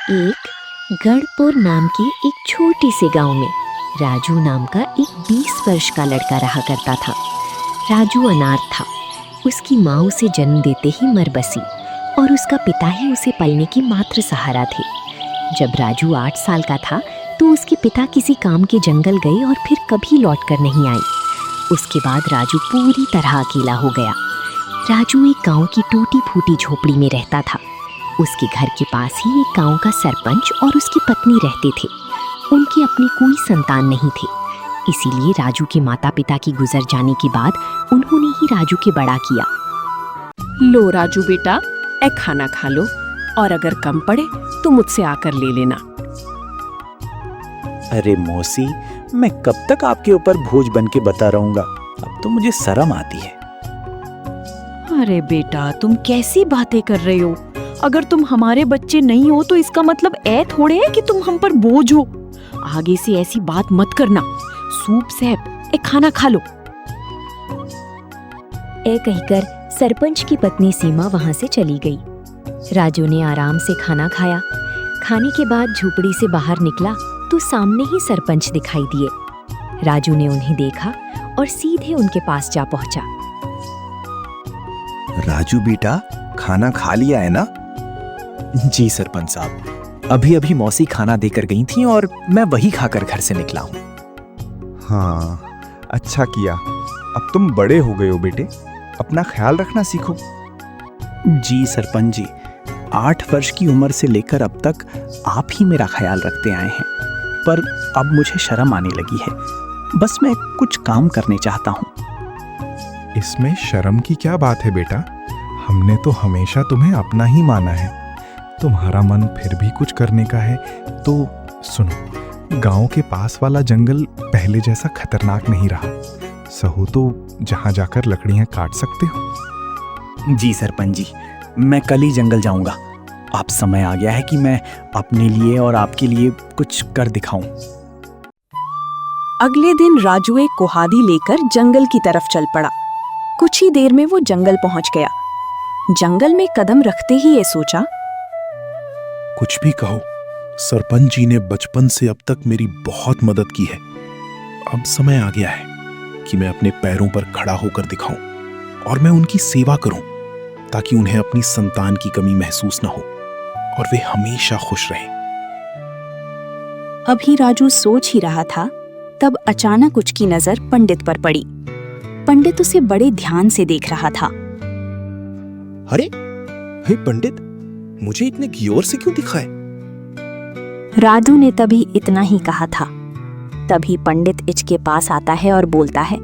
एक गढ़पुर नाम की एक छोटी से गांव में राजू नाम का एक 20 वर्ष का लड़का रहा करता था। राजू अनाथ था। उसकी माँ उसे जन्म देते ही मर बसी और उसका पिता ही उसे पलने की मात्र सहारा थे। जब राजू 8 साल का था तो उसके पिता किसी काम के जंगल गए और फिर कभी लौट कर नहीं आए। उसके बाद राजू पूरी तरह अकेला हो गया। राजू एक गांव की टूटी फूटी झोपड़ी में रहता था। उसके घर के पास ही एक गांव का सरपंच और उसकी पत्नी रहते थे। उनकी अपनी कोई संतान नहीं थे, इसीलिए राजू के माता पिता की गुजर जाने के बाद उन्होंने ही राजू के बड़ा किया। लो राजू बेटा, ए खाना खा लो और अगर कम पड़े तो मुझसे आकर ले लेना। अरे मौसी, मैं कब तक आपके ऊपर बोझ बन के बता रहूंगा। अब तो मुझे शर्म आती है। अरे बेटा, तुम कैसी बातें कर रहे हो? अगर तुम हमारे बच्चे नहीं हो तो इसका मतलब ए थोड़े है कि तुम हम पर बोझ हो। आगे से ऐसी बात मत करना। सूप सैप, ए खाना खा लो। ए कहकर सरपंच की पत्नी सीमा वहां से चली गई। राजू ने आराम से खाना खाया। खाने के बाद झोपड़ी से बाहर निकला तो सामने ही सरपंच दिखाई दिए। राजू ने उन्हें देखा और सीधे उनके पास जा पहुंचा। राजू बेटा, खाना खा लिया है ना? जी सरपंच साहब, अभी अभी मौसी खाना देकर गई थी और मैं वही खाकर घर से निकला हूँ। हाँ, अच्छा किया। अब तुम बड़े हो गए हो बेटे, अपना ख्याल रखना सीखो। जी सरपंच जी, 8 वर्ष की उम्र से लेकर अब तक आप ही मेरा ख्याल रखते आए हैं, पर अब मुझे शर्म आने लगी है। बस मैं कुछ काम करने चाहता हूँ। इसमें शर्म की क्या बात है बेटा? हमने तो हमेशा तुम्हें अपना ही माना है। तुम्हारा मन फिर भी कुछ करने का है तो सुनो, गांव के पास वाला जंगल पहले जैसा खतरनाक नहीं रहा। सहो तो जहां जाकर लकड़ियां काट सकते हो। जी सरपंच जी, मैं कल ही जंगल जाऊंगा। अब समय आ गया है कि मैं अपने लिए और आपके लिए कुछ कर दिखाऊं। अगले दिन राजू एक कुहादी लेकर जंगल की तरफ चल पड़ा। कुछ ही देर में वो जंगल पहुंच गया। जंगल में कदम रखते ही ये सोचा, कुछ भी कहो, सरपंच जी ने बचपन से अब तक मेरी बहुत मदद की है। अब समय आ गया है कि मैं अपने पैरों पर खड़ा होकर दिखाऊं और मैं उनकी सेवा करूं, ताकि उन्हें अपनी संतान की कमी महसूस न हो और वे हमेशा खुश रहें। अभी राजू सोच ही रहा था, तब अचानक उसकी नजर पंडित पर पड़ी। पंडित उसे बड़े ध्यान से देख रहा था। अरे हे पंडित, मुझे इतने गौर से क्यों दिखाए? राजू ने तभी इतना ही कहा था। तभी पंडित इच के पास आता है और बोलता है,